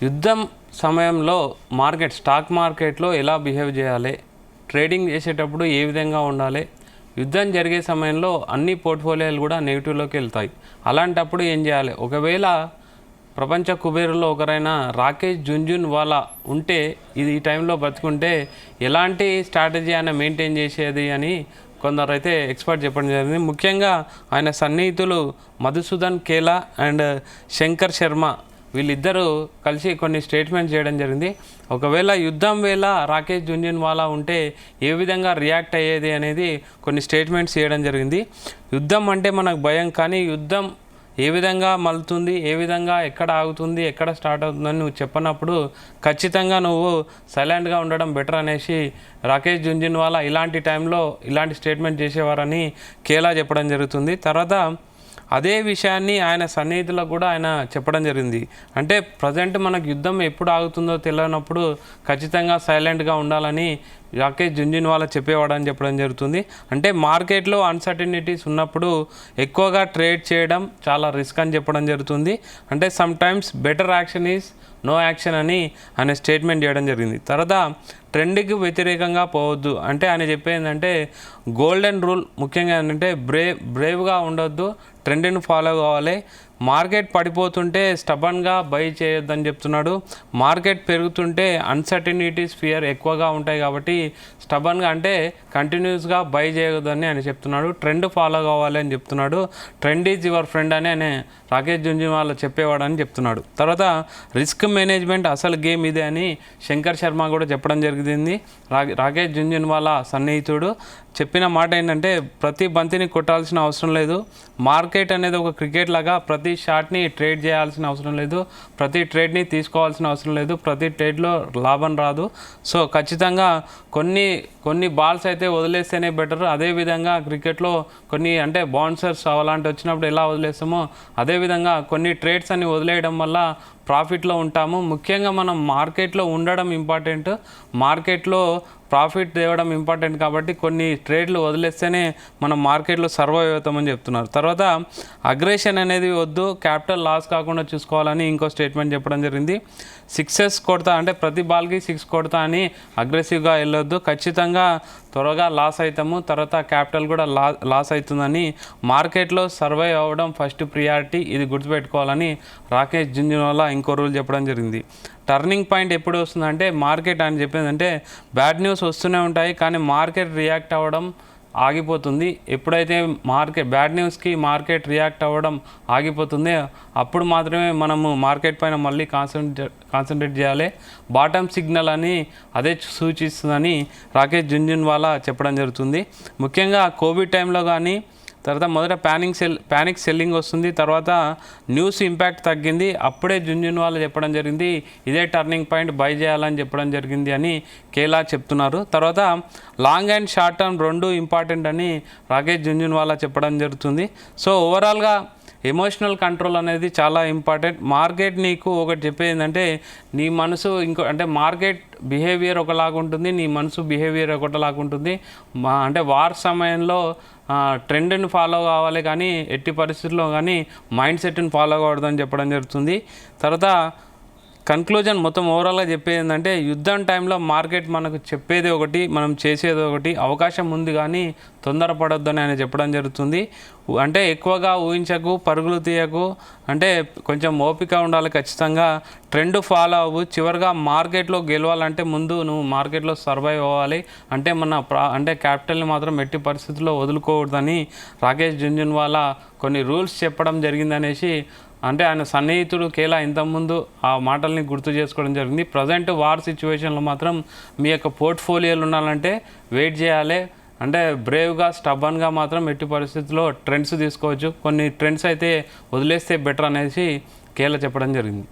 యుద్ధం సమయంలో స్టాక్ మార్కెట్లో ఎలా బిహేవ్ చేయాలి, ట్రేడింగ్ చేసేటప్పుడు ఏ విధంగా ఉండాలి, యుద్ధం జరిగే సమయంలో అన్ని పోర్ట్ఫోలియోలు కూడా నెగిటివ్లోకి వెళ్తాయి. అలాంటప్పుడు ఏం చేయాలి? ఒకవేళ ప్రపంచ కుబేరులో ఒకరైన రాకేష్ జుంజున్వాలా ఉంటే ఇది ఈ టైంలో బతుకుంటే ఎలాంటి స్ట్రాటజీ ఆయన మెయింటైన్ చేసేది అని కొందరు అయితే ఎక్స్పర్ట్ చెప్పడం జరిగింది. ముఖ్యంగా ఆయన సన్నిహితులు మధుసూదన్ కేలా అండ్ శంకర్ శర్మ వీళ్ళిద్దరూ కలిసి కొన్ని స్టేట్మెంట్స్ చేయడం జరిగింది. ఒకవేళ యుద్ధం వేళ రాకేష్ జుంజున్వాలా ఉంటే ఏ విధంగా రియాక్ట్ అయ్యేది అనేది కొన్ని స్టేట్మెంట్స్ చేయడం జరిగింది. యుద్ధం అంటే మనకు భయం, కానీ యుద్ధం ఏ విధంగా మలుతుంది, ఏ విధంగా ఎక్కడ ఆగుతుంది, ఎక్కడ స్టార్ట్ అవుతుందని నువ్వు చెప్పనప్పుడు ఖచ్చితంగా నువ్వు సైలెంట్గా ఉండడం బెటర్ అనేసి రాకేష్ జుంజున్వాలా ఇలాంటి టైంలో ఇలాంటి స్టేట్మెంట్ చేసేవారని కేలా చెప్పడం జరుగుతుంది. తర్వాత అదే విషయాన్ని ఆయన సన్నిహితులకు కూడా ఆయన చెప్పడం జరిగింది. అంటే ప్రజెంట్ మనకు యుద్ధం ఎప్పుడు ఆగుతుందో తెలియనప్పుడు ఖచ్చితంగా సైలెంట్గా ఉండాలని రాకేష్ జుంజున్వాలా చెప్పేవాడని చెప్పడం జరుగుతుంది. అంటే మార్కెట్లో అన్సర్టనిటీస్ ఉన్నప్పుడు ఎక్కువగా ట్రేడ్ చేయడం చాలా రిస్క్ అని చెప్పడం జరుగుతుంది. అంటే sometimes better action is no action అని ఆయన స్టేట్మెంట్ చేయడం జరిగింది. తర్వాత ట్రెండ్కి వ్యతిరేకంగా పోవద్దు అంటే ఆయన చెప్పేందంటే గోల్డెన్ రూల్ ముఖ్యంగా ఏంటంటే బ్రేవ్గా ఉండొద్దు, ట్రెండ్ని ఫాలో కావాలి. మార్కెట్ పడిపోతుంటే స్టబన్గా బై చేయొద్దని చెప్తున్నాడు. మార్కెట్ పెరుగుతుంటే అన్సర్టనిటీస్ ఫియర్ ఎక్కువగా ఉంటాయి కాబట్టి స్టబన్గా అంటే కంటిన్యూస్గా బై చేయొద్దని ఆయన చెప్తున్నాడు. ట్రెండ్ ఫాలో కావాలి అని చెప్తున్నాడు. ట్రెండ్ ఈజ్ యువర్ ఫ్రెండ్ అని ఆయన రాకేష్ జుంజున్వాలా చెప్పేవాడని చెప్తున్నాడు. తర్వాత రిస్క్ మేనేజ్మెంట్ అసలు గేమ్ ఇదే అని శంకర్ శర్మ కూడా చెప్పడం జరిగింది. రాకేష్ జుంజున్వాలా సన్నిహితుడు చెప్పిన మాట ఏంటంటే ప్రతి బంతిని కొట్టాల్సిన అవసరం లేదు, మార్కెట్ అనేది ఒక క్రికెట్ లాగా ప్రతి షాట్ని ట్రేడ్ చేయాల్సిన అవసరం లేదు, ప్రతి ట్రేడ్ని తీసుకోవాల్సిన అవసరం లేదు, ప్రతి ట్రేడ్లో లాభం రాదు. సో ఖచ్చితంగా కొన్ని బాల్స్ అయితే వదిలేస్తేనే బెటర్. అదేవిధంగా క్రికెట్లో కొన్ని అంటే బౌన్సర్స్ అలాంటి వచ్చినప్పుడు ఎలా వదిలేస్తామో అదేవిధంగా కొన్ని ట్రేడ్స్ అన్ని వదిలేయడం వల్ల ప్రాఫిట్లో ఉంటాము. ముఖ్యంగా మనం మార్కెట్లో ఉండడం ఇంపార్టెంట్, మార్కెట్లో ప్రాఫిట్ తేవడం ఇంపార్టెంట్. కాబట్టి కొన్ని ట్రేడ్లు వదిలేస్తేనే మనం మార్కెట్లో సర్వైవ్ అవుతామని చెప్తున్నారు. తర్వాత అగ్రెషన్ అనేది వద్దు, క్యాపిటల్ లాస్ కాకుండా చూసుకోవాలని ఇంకో స్టేట్మెంట్ చెప్పడం జరిగింది. సిక్సెస్ కొడతా అంటే ప్రతి బాల్కి 6 కొడతా అని అగ్రెసివ్గా వెళ్ళొద్దు, ఖచ్చితంగా త్వరగా లాస్ అవుతాము, తర్వాత క్యాపిటల్ కూడా లాస్ అవుతుందని మార్కెట్లో సర్వైవ్ అవ్వడం ఫస్ట్ ప్రియారిటీ, ఇది గుర్తుపెట్టుకోవాలని రాకేష్ జుంజున్వాలా ఇంకో రూల్ చెప్పడం జరిగింది. టర్నింగ్ పాయింట్ ఎప్పుడు వస్తుందంటే మార్కెట్ అని చెప్పిందంటే బ్యాడ్ న్యూస్ వస్తూనే ఉంటాయి కానీ మార్కెట్ రియాక్ట్ అవ్వడం ఆగిపోతుంది. ఎప్పుడైతే బ్యాడ్ న్యూస్కి మార్కెట్ రియాక్ట్ అవ్వడం ఆగిపోతుంది అప్పుడు మాత్రమే మనము మార్కెట్ పైన మళ్ళీ కాన్సన్ట్రేట్ చేయాలి. బాటమ్ సిగ్నల్ అని అదే సూచిస్తుందని రాకేష్ జుంజున్వాలా చెప్పడం జరుగుతుంది. ముఖ్యంగా కోవిడ్ టైంలో కానీ తర్వాత మొదట ప్యానిక్ సెల్లింగ్ వస్తుంది, తర్వాత న్యూస్ ఇంపాక్ట్ తగ్గింది, అప్పుడే జుంజున్వాలా చెప్పడం జరిగింది ఇదే టర్నింగ్ పాయింట్, బై చేయాలని చెప్పడం జరిగింది అని కేలా చెప్తున్నారు. తర్వాత లాంగ్ అండ్ షార్ట్ టర్మ్ రెండు ఇంపార్టెంట్ అని రాకేష్ జుంజున్వాలా చెప్పడం జరుగుతుంది. సో ఓవరాల్గా ఎమోషనల్ కంట్రోల్ అనేది చాలా ఇంపార్టెంట్. మార్కెట్ నీకు ఒకటి చెప్పేది ఏంటంటే నీ మనసు అంటే మార్కెట్ బిహేవియర్ ఒకలాగా ఉంటుంది, నీ మనసు బిహేవియర్ ఒకటిలాగా ఉంటుంది. అంటే వార్ సమయంలో ట్రెండ్ని ఫాలో కావాలి కానీ ఎట్టి పరిస్థితుల్లో కానీ మైండ్ సెట్ని ఫాలో కావద్దని చెప్పడం జరుగుతుంది. తర్వాత కన్క్లూజన్ మొత్తం ఓవరాల్గా చెప్పేది ఏంటంటే యుద్ధం టైంలో మార్కెట్ మనకు చెప్పేది ఒకటి, మనం చేసేది ఒకటి, అవకాశం ఉంది కానీ తొందరపడొద్దని ఆయన చెప్పడం జరుగుతుంది. అంటే ఎక్కువగా ఊహించకు, పరుగులు తీయకు, అంటే కొంచెం ఓపిక ఉండాలి, ఖచ్చితంగా ట్రెండ్ ఫాలో అవ్వు. చివరిగా మార్కెట్లో గెలవాలంటే ముందు నువ్వు మార్కెట్లో సర్వైవ్ అవ్వాలి. అంటే అంటే క్యాపిటల్ని మాత్రం ఎట్టి పరిస్థితుల్లో వదులుకోకూడదని రాకేష్ జుంజున్వాలా కొన్ని రూల్స్ చెప్పడం జరిగిందనేసి అంటే ఆయన సన్నిహితుడు కేలా ఇంతకుముందు ఆ మాటల్ని గుర్తు చేసుకోవడం జరిగింది. ప్రజెంట్ వార్ సిచ్యువేషన్లో మాత్రం మీ యొక్క పోర్ట్ఫోలియోలు ఉండాలంటే వెయిట్ చేయాలి. అంటే బ్రేవ్గా స్టబన్గా మాత్రం ఎట్టి పరిస్థితుల్లో ట్రెండ్స్ తీసుకోవచ్చు, కొన్ని ట్రెండ్స్ అయితే వదిలేస్తే బెటర్ అనేసి కేలా చెప్పడం జరిగింది.